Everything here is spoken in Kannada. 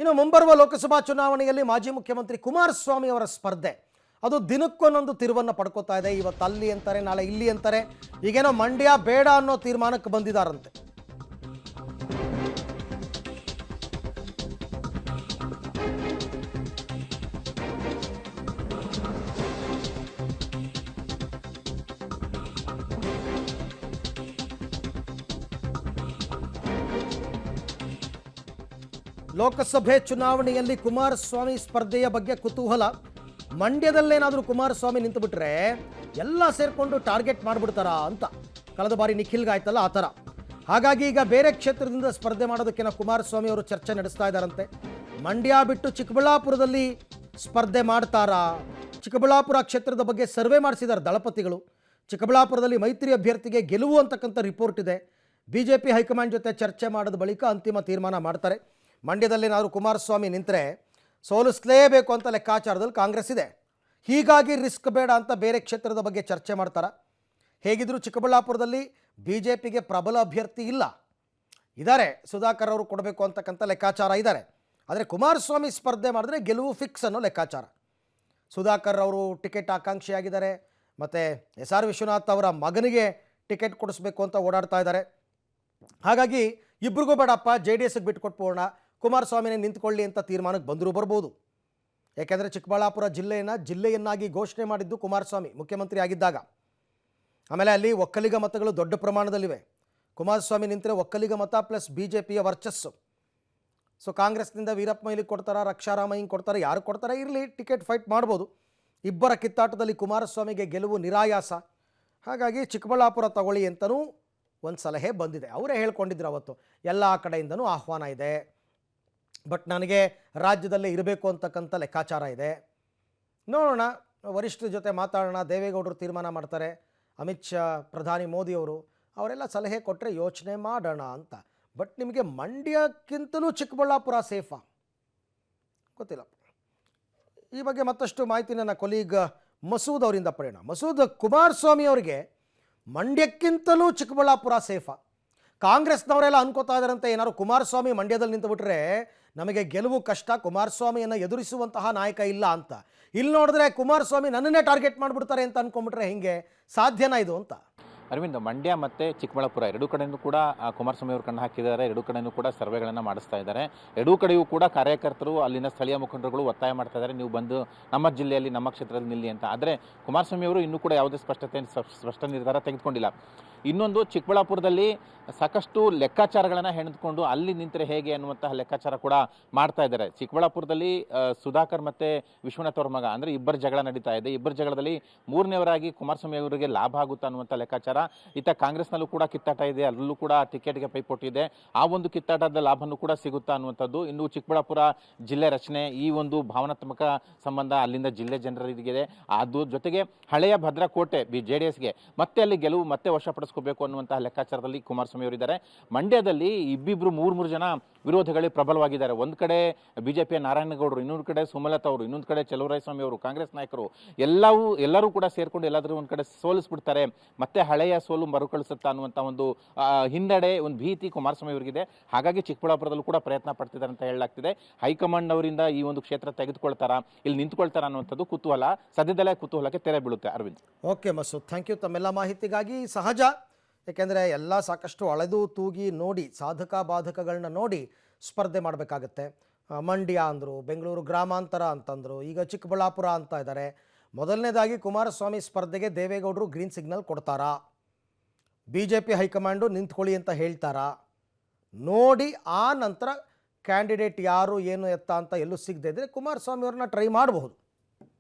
ಇನ್ನು ಮುಂಬರುವ ಲೋಕಸಭಾ ಚುನಾವಣೆಯಲ್ಲಿ ಮಾಜಿ ಮುಖ್ಯಮಂತ್ರಿ ಕುಮಾರಸ್ವಾಮಿ ಅವರ ಸ್ಪರ್ಧೆ ಅದು ದಿನಕ್ಕೊಂದೊಂದು ತಿರುವನ್ನು ಪಡ್ಕೋತಾ ಇದೆ. ಇವತ್ತು ಅಲ್ಲಿ ಅಂತಾರೆ, ನಾಳೆ ಇಲ್ಲಿ ಅಂತಾರೆ. ಈಗೇನೋ ಮಂಡ್ಯ ಬೇಡ ಅನ್ನೋ ತೀರ್ಮಾನಕ್ಕೆ ಬಂದಿದ್ದಾರಂತೆ. ಲೋಕಸಭೆ ಚುನಾವಣೆಯಲ್ಲಿ ಕುಮಾರಸ್ವಾಮಿ ಸ್ಪರ್ಧೆಯ ಬಗ್ಗೆ ಕುತೂಹಲ. ಮಂಡ್ಯದಲ್ಲೇನಾದರೂ ಕುಮಾರಸ್ವಾಮಿ ನಿಂತುಬಿಟ್ರೆ ಎಲ್ಲ ಸೇರಿಕೊಂಡು ಟಾರ್ಗೆಟ್ ಮಾಡಿಬಿಡ್ತಾರಾ ಅಂತ ಕಳೆದ ಬಾರಿ ನಿಖಿಲ್ಗಾಯ್ತಲ್ಲ ಆ ಥರ. ಹಾಗಾಗಿ ಈಗ ಬೇರೆ ಕ್ಷೇತ್ರದಿಂದ ಸ್ಪರ್ಧೆ ಮಾಡೋದಕ್ಕೆ ಕುಮಾರಸ್ವಾಮಿ ಅವರು ಚರ್ಚೆ ನಡೆಸ್ತಾ ಇದ್ದಾರಂತೆ. ಮಂಡ್ಯ ಬಿಟ್ಟು ಚಿಕ್ಕಬಳ್ಳಾಪುರದಲ್ಲಿ ಸ್ಪರ್ಧೆ ಮಾಡ್ತಾರಾ? ಚಿಕ್ಕಬಳ್ಳಾಪುರ ಕ್ಷೇತ್ರದ ಬಗ್ಗೆ ಸರ್ವೆ ಮಾಡಿಸಿದ್ದಾರೆ ದಳಪತಿಗಳು. ಚಿಕ್ಕಬಳ್ಳಾಪುರದಲ್ಲಿ ಮೈತ್ರಿ ಅಭ್ಯರ್ಥಿಗೆ ಗೆಲುವು ಅಂತಕ್ಕಂಥ ರಿಪೋರ್ಟ್ ಇದೆ. BJP ಹೈಕಮಾಂಡ್ ಜೊತೆ ಚರ್ಚೆ ಮಾಡಿದ ಬಳಿಕ ಅಂತಿಮ ತೀರ್ಮಾನ ಮಾಡ್ತಾರೆ. ಮಂಡ್ಯದಲ್ಲೇನಾದರೂ ಕುಮಾರಸ್ವಾಮಿ ನಿಂತರೆ ಸೋಲಿಸಲೇಬೇಕು ಅಂತ ಲೆಕ್ಕಾಚಾರದಲ್ಲಿ ಕಾಂಗ್ರೆಸ್ ಇದೆ. ಹೀಗಾಗಿ ರಿಸ್ಕ್ ಬೇಡ ಅಂತ ಬೇರೆ ಕ್ಷೇತ್ರದ ಬಗ್ಗೆ ಚರ್ಚೆ ಮಾಡ್ತಾರೆ. ಹೇಗಿದ್ದರೂ ಚಿಕ್ಕಬಳ್ಳಾಪುರದಲ್ಲಿ BJPಗೆ ಪ್ರಬಲ ಅಭ್ಯರ್ಥಿ ಇಲ್ಲ, ಇದ್ದಾರೆ, ಸುಧಾಕರ್ ಅವರು ಕೊಡಬೇಕು ಅಂತಕ್ಕಂಥ ಲೆಕ್ಕಾಚಾರ ಇದ್ದಾರೆ. ಆದರೆ ಕುಮಾರಸ್ವಾಮಿ ಸ್ಪರ್ಧೆ ಮಾಡಿದ್ರೆ ಗೆಲುವು ಫಿಕ್ಸ್ ಅನ್ನೋ ಲೆಕ್ಕಾಚಾರ. ಸುಧಾಕರ್ ಅವರು ಟಿಕೆಟ್ ಆಕಾಂಕ್ಷಿಯಾಗಿದ್ದಾರೆ. ಮತ್ತು SR ವಿಶ್ವನಾಥ್ ಅವರ ಮಗನಿಗೆ ಟಿಕೆಟ್ ಕೊಡಿಸ್ಬೇಕು ಅಂತ ಓಡಾಡ್ತಾ ಇದ್ದಾರೆ. ಹಾಗಾಗಿ ಇಬ್ರಿಗೂ ಬೇಡಪ್ಪ, JDSಗೆ ಬಿಟ್ಕೊಟ್ಬೋಣ, ಕುಮಾರಸ್ವಾಮಿನೇ ನಿಂತ್ಕೊಳ್ಳಿ ಅಂತ ತೀರ್ಮಾನಕ್ಕೆ ಬಂದರೂ ಬರ್ಬೋದು. ಯಾಕೆಂದರೆ ಚಿಕ್ಕಬಳ್ಳಾಪುರ ಜಿಲ್ಲೆಯನ್ನಾಗಿ ಘೋಷಣೆ ಮಾಡಿದ್ದು ಕುಮಾರಸ್ವಾಮಿ ಮುಖ್ಯಮಂತ್ರಿ ಆಗಿದ್ದಾಗ. ಆಮೇಲೆ ಅಲ್ಲಿ ಒಕ್ಕಲಿಗ ಮತಗಳು ದೊಡ್ಡ ಪ್ರಮಾಣದಲ್ಲಿವೆ. ಕುಮಾರಸ್ವಾಮಿ ನಿಂತರೆ ಒಕ್ಕಲಿಗ ಮತ ಪ್ಲಸ್ BJPಯ ವರ್ಚಸ್ಸು. ಸೊ ಕಾಂಗ್ರೆಸ್ನಿಂದ ವೀರಪ್ಪ ಮೊಯ್ಲಿಗೆ ಕೊಡ್ತಾರೆ, ರಕ್ಷಾರಾಮಯ್ಯಂಗೆ ಕೊಡ್ತಾರೆ, ಯಾರು ಕೊಡ್ತಾರೆ ಇರಲಿ, ಟಿಕೆಟ್ ಫೈಟ್ ಮಾಡ್ಬೋದು. ಇಬ್ಬರ ಕಿತ್ತಾಟದಲ್ಲಿ ಕುಮಾರಸ್ವಾಮಿಗೆ ಗೆಲುವು ನಿರಾಯಾಸ. ಹಾಗಾಗಿ ಚಿಕ್ಕಬಳ್ಳಾಪುರ ತಗೊಳ್ಳಿ ಅಂತಲೂ ಒಂದು ಸಲಹೆ ಬಂದಿದೆ. ಅವರೇ ಹೇಳ್ಕೊಂಡಿದ್ರು ಅವತ್ತು, ಎಲ್ಲ ಕಡೆಯಿಂದನೂ ಆಹ್ವಾನ ಇದೆ, ಬಟ್ ನನಗೆ ರಾಜ್ಯದಲ್ಲೇ ಇರಬೇಕು ಅಂತಕ್ಕಂಥ ಲೆಕ್ಕಾಚಾರ ಇದೆ. ನೋಡೋಣ, ವರಿಷ್ಠರ ಜೊತೆ ಮಾತಾಡೋಣ, ದೇವೇಗೌಡರು ತೀರ್ಮಾನ ಮಾಡ್ತಾರೆ, ಅಮಿತ್ ಶಾ, ಪ್ರಧಾನಿ ಮೋದಿಯವರು ಅವರೆಲ್ಲ ಸಲಹೆ ಕೊಟ್ಟರೆ ಯೋಚನೆ ಮಾಡೋಣ ಅಂತ. ಬಟ್ ನಿಮಗೆ ಮಂಡ್ಯಕ್ಕಿಂತಲೂ ಚಿಕ್ಕಬಳ್ಳಾಪುರ ಸೇಫಾ ಗೊತ್ತಿಲ್ಲ. ಈ ಬಗ್ಗೆ ಮತ್ತಷ್ಟು ಮಾಹಿತಿ ನನ್ನ ಕೊಲೀಗ್ ಮಸೂದ್ ಅವರಿಂದ ಪಡೆಯೋಣ. ಮಸೂದ್, ಕುಮಾರಸ್ವಾಮಿ ಅವರಿಗೆ ಮಂಡ್ಯಕ್ಕಿಂತಲೂ ಚಿಕ್ಕಬಳ್ಳಾಪುರ ಸೇಫಾ? ಕಾಂಗ್ರೆಸ್ನವರೆಲ್ಲ ಅನ್ಕೋತಾ ಇದ್ದಾರಂತೆ, ಏನಾದ್ರು ಕುಮಾರಸ್ವಾಮಿ ಮಂಡ್ಯದಲ್ಲಿ ನಿಂತುಬಿಟ್ರೆ ನಮಗೆ ಗೆಲುವು ಕಷ್ಟ, ಕುಮಾರಸ್ವಾಮಿಯನ್ನು ಎದುರಿಸುವಂತಹ ನಾಯಕ ಇಲ್ಲ ಅಂತ. ಇಲ್ಲಿ ನೋಡಿದ್ರೆ ಕುಮಾರಸ್ವಾಮಿ ನನ್ನನ್ನೇ ಟಾರ್ಗೆಟ್ ಮಾಡಿಬಿಡ್ತಾರೆ ಅಂತ ಅನ್ಕೊಂಡ್ಬಿಟ್ರೆ ಹೆಂಗೆ ಸಾಧ್ಯನಾ ಇದು ಅಂತ? ಅರವಿಂದ್, ಮಂಡ್ಯ ಮತ್ತು ಚಿಕ್ಕಬಳ್ಳಾಪುರ ಎರಡೂ ಕಡೆಯೂ ಕೂಡ ಕುಮಾರಸ್ವಾಮಿ ಅವರು ಕಣ್ಣು ಹಾಕಿದ್ದಾರೆ. ಎರಡೂ ಕಡೆಯೂ ಕೂಡ ಸರ್ವೆಗಳನ್ನು ಮಾಡಿಸ್ತಾ ಇದ್ದಾರೆ. ಎರಡೂ ಕಡೆಯೂ ಕೂಡ ಕಾರ್ಯಕರ್ತರು, ಅಲ್ಲಿನ ಸ್ಥಳೀಯ ಮುಖಂಡರುಗಳು ಒತ್ತಾಯ ಮಾಡ್ತಾ ಇದ್ದಾರೆ, ನೀವು ಬಂದು ನಮ್ಮ ಜಿಲ್ಲೆಯಲ್ಲಿ, ನಮ್ಮ ಕ್ಷೇತ್ರದಲ್ಲಿ ನಿಲ್ಲಿ ಅಂತ. ಆದರೆ ಕುಮಾರಸ್ವಾಮಿ ಅವರು ಇನ್ನೂ ಕೂಡ ಯಾವುದೇ ಸ್ಪಷ್ಟ ನಿರ್ಧಾರ ತೆಗೆದುಕೊಂಡಿಲ್ಲ. ಇನ್ನೊಂದು, ಚಿಕ್ಕಬಳ್ಳಾಪುರದಲ್ಲಿ ಸಾಕಷ್ಟು ಲೆಕ್ಕಾಚಾರಗಳನ್ನು ಹೆಣೆದುಕೊಂಡು ಅಲ್ಲಿ ನಿಂತರೆ ಹೇಗೆ ಅನ್ನುವಂತಹ ಲೆಕ್ಕಾಚಾರ ಕೂಡ ಮಾಡ್ತಾ ಇದ್ದಾರೆ. ಚಿಕ್ಕಬಳ್ಳಾಪುರದಲ್ಲಿ ಸುಧಾಕರ್ ಮತ್ತು ವಿಶ್ವನಾಥ್ ಅವ್ರ ಮಗ ಅಂದರೆ ಇಬ್ಬರು ಜಗಳ ನಡೀತಾ ಇದೆ. ಇಬ್ಬರು ಜಗಳದಲ್ಲಿ ಮೂರನೇವರಾಗಿ ಕುಮಾರಸ್ವಾಮಿ ಅವರಿಗೆ ಲಾಭ ಆಗುತ್ತಾ ಅನ್ನುವಂಥ ಲೆಕ್ಕಾಚಾರ. ಇತ್ತ ಕಾಂಗ್ರೆಸ್ನಲ್ಲೂ ಕೂಡ ಕಿತ್ತಾಟ ಇದೆ, ಅಲ್ಲೂ ಕೂಡ ಟಿಕೆಟ್ಗೆ ಪೈಪೋಟಿ ಇದೆ. ಆ ಒಂದು ಕಿತ್ತಾಟದ ಲಾಭನೂ ಕೂಡ ಸಿಗುತ್ತಾ ಅನ್ನುವಂಥದ್ದು. ಇನ್ನು ಚಿಕ್ಕಬಳ್ಳಾಪುರ ಜಿಲ್ಲೆ ರಚನೆ, ಈ ಒಂದು ಭಾವನಾತ್ಮಕ ಸಂಬಂಧ ಅಲ್ಲಿಂದ ಜಿಲ್ಲೆ ಜನರಿಗೆ, ಅದು ಜೊತೆಗೆ ಹಳೆಯ ಭದ್ರಕೋಟೆ JDSಗೆ ಮತ್ತೆ ಅಲ್ಲಿ ಗೆಲುವು ಮತ್ತೆ ವಶಪಡಿಸ್ಕೋಬೇಕು ಅನ್ನುವಂತಹ ಲೆಕ್ಕಾಚಾರದಲ್ಲಿ ಕುಮಾರಸ್ವಾಮಿ ಅವರಿದ್ದಾರೆ. ಮಂಡ್ಯದಲ್ಲಿ ಇಬ್ಬಿಬ್ರು ಮೂರು ಜನ ವಿರೋಧಿಗಳೇ ಪ್ರಬಲವಾಗಿದ್ದಾರೆ. ಒಂದು ಕಡೆ BJPಯ ನಾರಾಯಣಗೌಡರು, ಇನ್ನೊಂದು ಕಡೆ ಸುಮಲತಾ ಅವರು, ಇನ್ನೊಂದು ಕಡೆ ಚಲುವರಾಯಸ್ವಾಮಿ ಅವರು, ಕಾಂಗ್ರೆಸ್ ನಾಯಕರು ಎಲ್ಲರೂ ಕೂಡ ಸೇರ್ಕೊಂಡು ಎಲ್ಲಾದರೂ ಒಂದು ಕಡೆ ಸೋಲಿಸ್ಬಿಡ್ತಾರೆ, ಮತ್ತೆ ಹಳೆಯ ಸೋಲು ಮರುಕಳಿಸುತ್ತಾ ಅನ್ನುವಂಥ ಒಂದು ಹಿನ್ನಡೆ, ಒಂದು ಭೀತಿ ಕುಮಾರಸ್ವಾಮಿ ಅವರಿಗಿದೆ. ಹಾಗಾಗಿ ಚಿಕ್ಕಬಳ್ಳಾಪುರದಲ್ಲೂ ಕೂಡ ಪ್ರಯತ್ನ ಪಡ್ತಿದ್ದಾರೆ ಅಂತ ಹೇಳಲಾಗ್ತಿದೆ. ಹೈಕಮಾಂಡ್ ಅವರಿಂದ ಈ ಒಂದು ಕ್ಷೇತ್ರ ತೆಗೆದುಕೊಳ್ತಾರಾ, ಇಲ್ಲಿ ನಿಂತ್ಕೊಳ್ತಾರಾ ಅನ್ನುವಂಥದ್ದು ಕುತೂಹಲ. ಸದ್ಯದಲ್ಲೇ ಕುತೂಹಲಕ್ಕೆ ತೆರೆ ಬೀಳುತ್ತೆ. Arvind, okay Masood, thank you ತಮ್ಮೆಲ್ಲ ಮಾಹಿತಿಗಾಗಿ. ಸಹಜ, ಏಕೆಂದರೆ ಎಲ್ಲ ಸಾಕಷ್ಟು ಅಳೆದು ತೂಗಿ ನೋಡಿ, ಸಾಧಕ ಬಾಧಕಗಳನ್ನ ನೋಡಿ ಸ್ಪರ್ಧೆ ಮಾಡಬೇಕಾಗತ್ತೆ. ಮಂಡ್ಯ ಅಂದರು, ಬೆಂಗಳೂರು ಗ್ರಾಮಾಂತರ ಅಂತಂದರು, ಈಗ ಚಿಕ್ಕಬಳ್ಳಾಪುರ ಅಂತ ಇದ್ದಾರೆ. ಮೊದಲನೇದಾಗಿ ಕುಮಾರಸ್ವಾಮಿ ಸ್ಪರ್ಧೆಗೆ ದೇವೇಗೌಡರು ಗ್ರೀನ್ ಸಿಗ್ನಲ್ ಕೊಡ್ತಾರಾ, BJP ಹೈಕಮಾಂಡು ನಿಂತ್ಕೊಳ್ಳಿ ಅಂತ ಹೇಳ್ತಾರಾ ನೋಡಿ, ಆ ನಂತರ ಕ್ಯಾಂಡಿಡೇಟ್ ಯಾರು ಏನು ಎತ್ತ ಅಂತ ಎಲ್ಲೂ ಸಿಗದೇ ಇದ್ದರೆ ಕುಮಾರಸ್ವಾಮಿ ಅವ್ರನ್ನ ಟ್ರೈ ಮಾಡಬಹುದು.